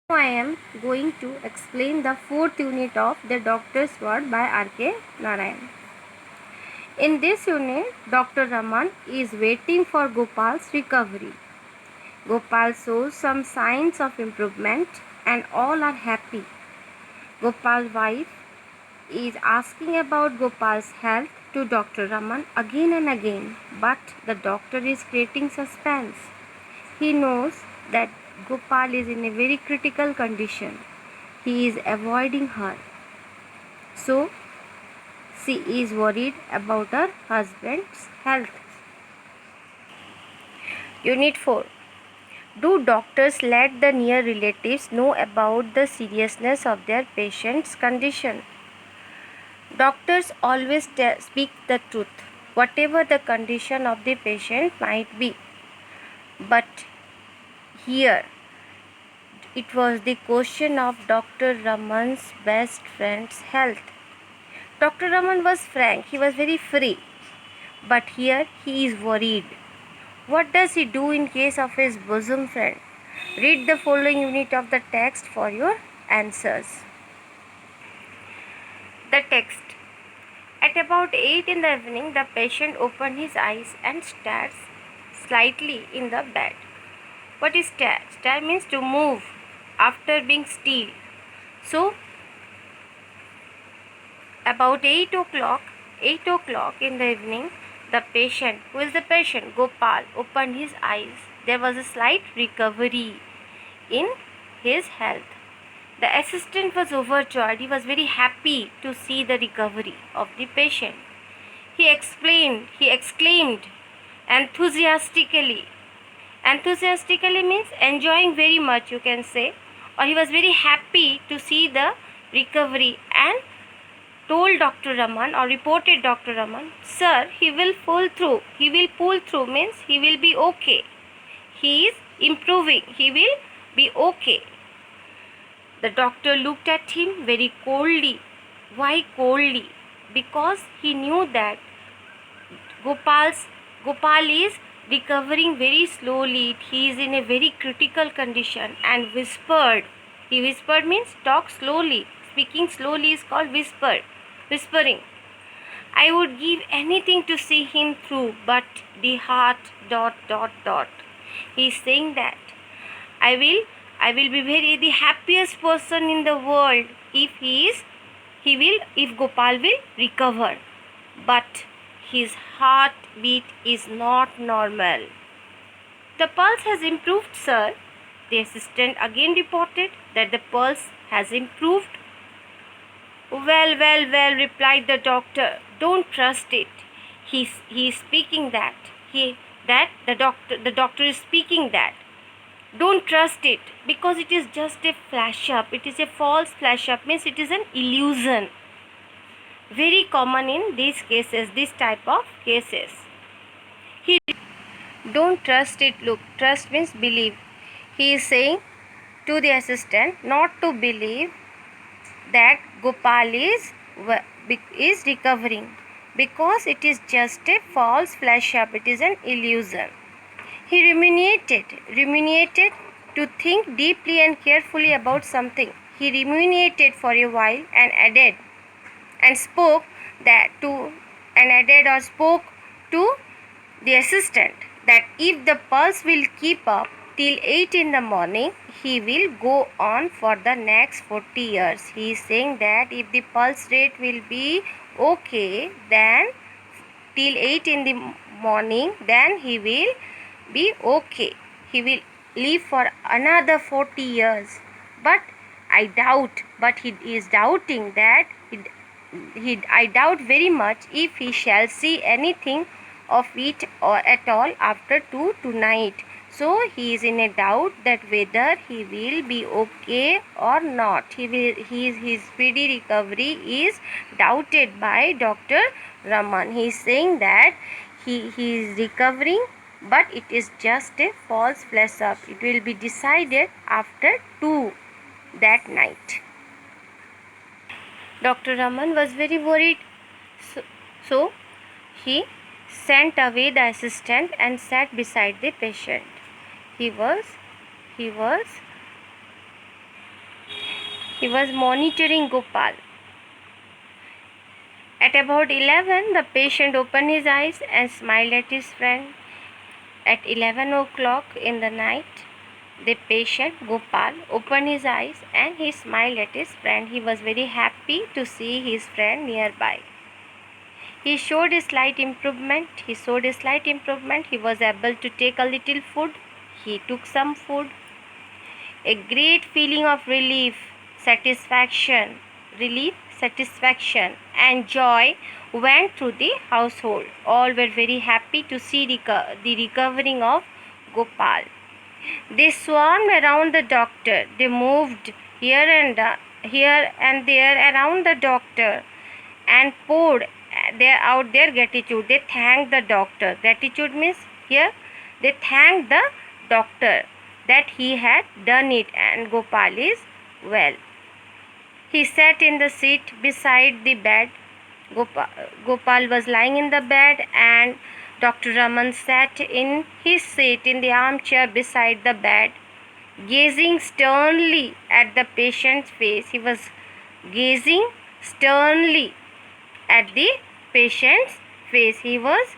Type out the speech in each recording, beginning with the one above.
I am going to explain the fourth unit of The Doctor's Word by R.K. Narayan. In this unit, Dr. Raman is waiting for Gopal's recovery. Gopal shows some signs of improvement and all are happy. Gopal's wife is asking about Gopal's health to Dr. Raman again and again, but the doctor is creating suspense. He knows that Gopal is in a very critical condition. He is avoiding her. So, she is worried about her husband's health. Unit 4. Do doctors let the near relatives know about the seriousness of their patient's condition? Doctors always speak the truth, whatever the condition of the patient might be. But here, it was the question of Dr. Raman's best friend's health. Dr. Raman was frank, he was very free. But here he is worried. What does he do in case of his bosom friend? Read the following unit of the text for your answers. The text. At about 8 in the evening, the patient opened his eyes and stared slightly in the bed. What is stare? Stare means to move after being still. So, about 8 o'clock in the evening, the patient, who is the patient? Gopal, opened his eyes. There was a slight recovery in his health. The assistant was overjoyed. He was very happy to see the recovery of the patient. He exclaimed enthusiastically. Enthusiastically means enjoying very much, you can say. Or he was very happy to see the recovery and told Dr. Raman or reported Dr. Raman, "Sir, he will pull through. He will pull through means he will be okay. He is improving. He will be okay." The doctor looked at him very coldly. Why coldly? Because he knew that Gopal is recovering very slowly. He is in a very critical condition and whispered. He whispered means talk slowly. Speaking slowly is called whispering. "I would give anything to see him through, but the heart ... He is saying that I will be the happiest person in the world if Gopal will recover. But his heartbeat is not normal." "The pulse has improved, sir." The assistant again reported that the pulse has improved. Well, replied the doctor. "Don't trust it. He is speaking that. The doctor is speaking that. Don't trust it because it is just a flash up. It is a false flash up, means it is an illusion. Very common in these cases, this type of cases. Don't trust it. Look, trust means believe. He is saying to the assistant not to believe that Gopal is recovering because it is just a false flash up. It is an illusion. He ruminated to think deeply and carefully about something. He ruminated for a while and spoke to the assistant that if the pulse will keep up till 8 in the morning, he will go on for the next 40 years. He is saying that if the pulse rate will be okay, then till 8 in the morning, then he will be okay. He will live for another 40 years. But I doubt, but he is doubting that I doubt very much if he shall see anything of it or at all after 2 tonight. So he is in a doubt that whether he will be okay or not. His speedy recovery is doubted by Dr. Raman. He is saying that he is recovering, but it is just a false flash up. It will be decided after 2 that night. Dr. Raman was very worried. So he sent away the assistant and sat beside the patient. He was He was monitoring Gopal. At about 11, the patient opened his eyes and smiled at his friend. At 11 o'clock in the night, the patient Gopal opened his eyes and he smiled at his friend. He was very happy to see his friend nearby. He showed a slight improvement. He was able to take a little food. He took some food. A great feeling of satisfaction, and joy went through the household. All were very happy to see the recovering of Gopal. They swarmed around the doctor. They moved here and there around the doctor and poured out their gratitude. They thanked the doctor. Gratitude means here they thanked the doctor that he had done it and Gopal is well. He sat in the seat beside the bed. Gopal was lying in the bed and Dr. Raman sat in his seat in the armchair beside the bed, gazing sternly at the patient's face. He was gazing sternly at the patient's face. He was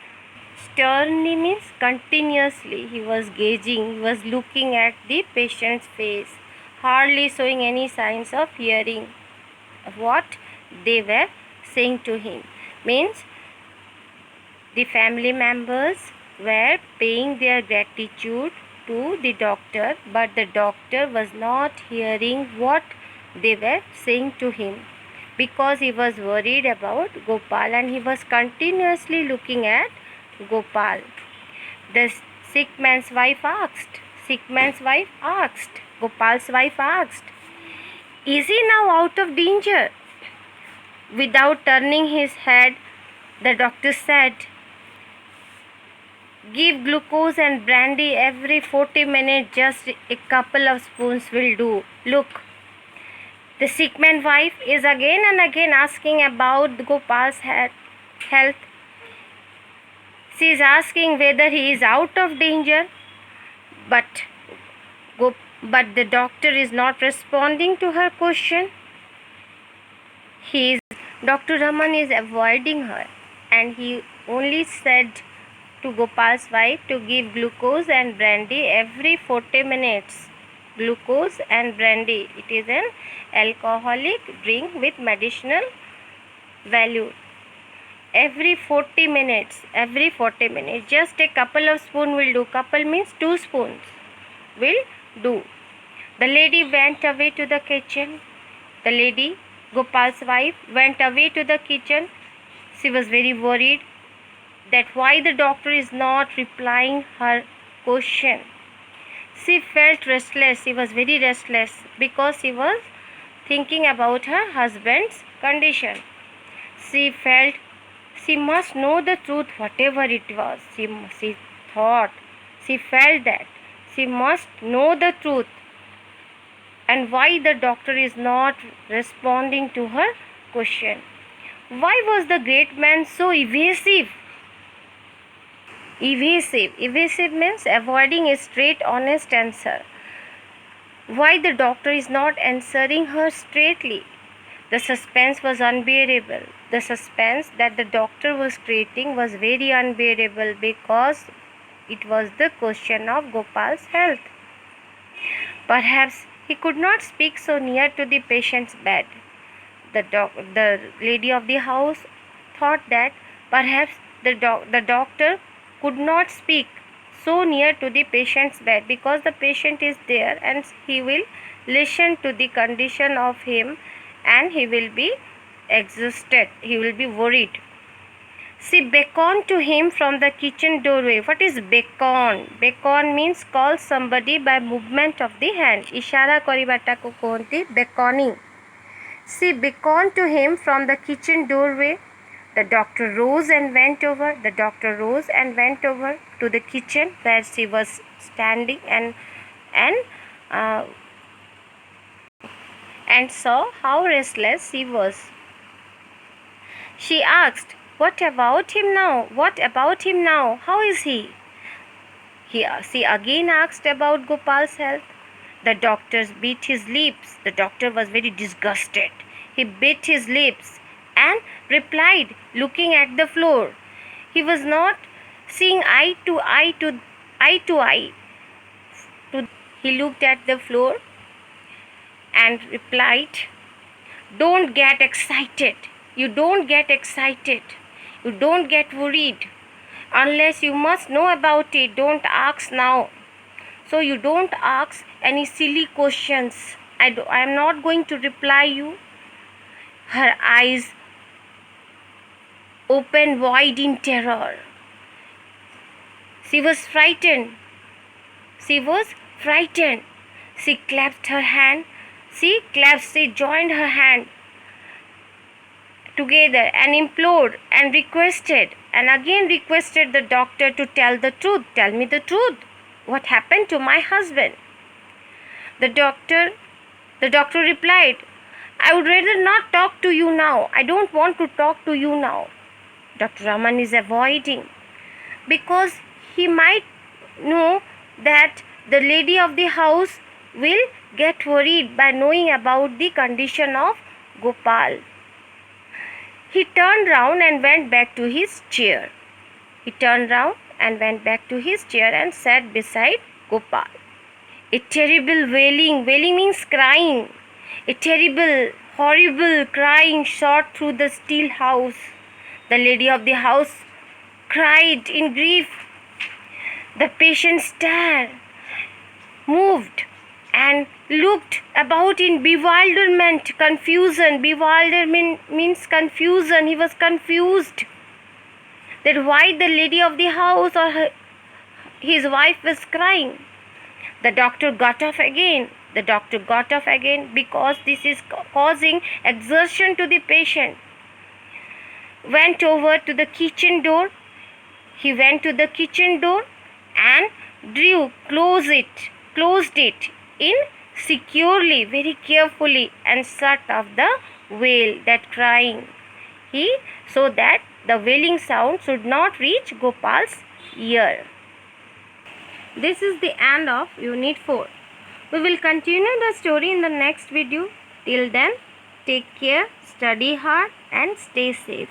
sternly means continuously. He was gazing, he was looking at the patient's face, hardly showing any signs of hearing what they were saying to him. Means the family members were paying their gratitude to the doctor, but the doctor was not hearing what they were saying to him because he was worried about Gopal and he was continuously looking at Gopal. The sick man's wife asked, Gopal's wife asked, "Is he now out of danger?" Without turning his head, the doctor said, "Give glucose and brandy every 40 minutes, just a couple of spoons will do. Look." The sick man's wife is again and again asking about Gopal's health. She is asking whether he is out of danger, but the doctor is not responding to her question. Dr. Raman is avoiding her and he only said to Gopal's wife to give glucose and brandy every 40 minutes. Glucose and brandy, it is an alcoholic drink with medicinal value. Every 40 minutes, just a couple of spoons will do. Couple means 2 spoons will do. The lady went away to the kitchen. The lady, Gopal's wife, went away to the kitchen. She was very worried that why the doctor is not replying her question. She felt restless. She was very restless because she was thinking about her husband's condition. She felt she must know the truth, whatever it was. She felt that she must know the truth. And why the doctor is not responding to her question? Why was the great man so evasive? Evasive means avoiding a straight, honest answer. Why the doctor is not answering her straightly? The suspense was unbearable. The suspense that the doctor was creating was very unbearable because it was the question of Gopal's health. Perhaps he could not speak so near to the patient's bed. The lady of the house thought that perhaps the doctor could not speak so near to the patient's bed because the patient is there and he will listen to the condition of him and he will be exhausted, he will be worried. She beckoned to him from the kitchen doorway. What is beckon? Beckon means call somebody by movement of the hand. Ishara karibata ko kohti beckoning. She beckoned to him from the kitchen doorway. The doctor rose and went over to the kitchen where she was standing and saw how restless she was. She asked, "What about him now? How is he?" She again asked about Gopal's health. The doctor bit his lips. The doctor was very disgusted. He bit his lips and replied, looking at the floor. He was not seeing eye to eye to eye to eye. He looked at the floor and replied, "Don't get excited. You don't get excited. You don't get worried. Unless you must know about it, don't ask now. So you don't ask any silly questions. I am not going to reply you." Her eyes opened wide in terror. She was frightened. She was frightened. She clapped her hand. She joined her hand together and implored and requested and again requested the doctor to tell the truth. "Tell me the truth. What happened to my husband?" The doctor replied, "I would rather not talk to you now. I don't want to talk to you now." Dr. Raman is avoiding because he might know that the lady of the house will get worried by knowing about the condition of Gopal. He turned round and went back to his chair. And sat beside Gopal. A terrible wailing means crying. A terrible, horrible crying shot through the still house. The lady of the house cried in grief. The patient stared, moved, and looked about in bewilderment, confusion. Bewilderment means confusion. He was confused that why the lady of the house or his wife was crying. The doctor got off again because this is causing exertion to the patient. Went over to the kitchen door. He went to the kitchen door and closed it in securely, very carefully, and shut off the wail, that crying. So that the wailing sound should not reach Gopal's ear. This is the end of Unit 4. We will continue the story in the next video. Till then, take care, study hard, and stay safe.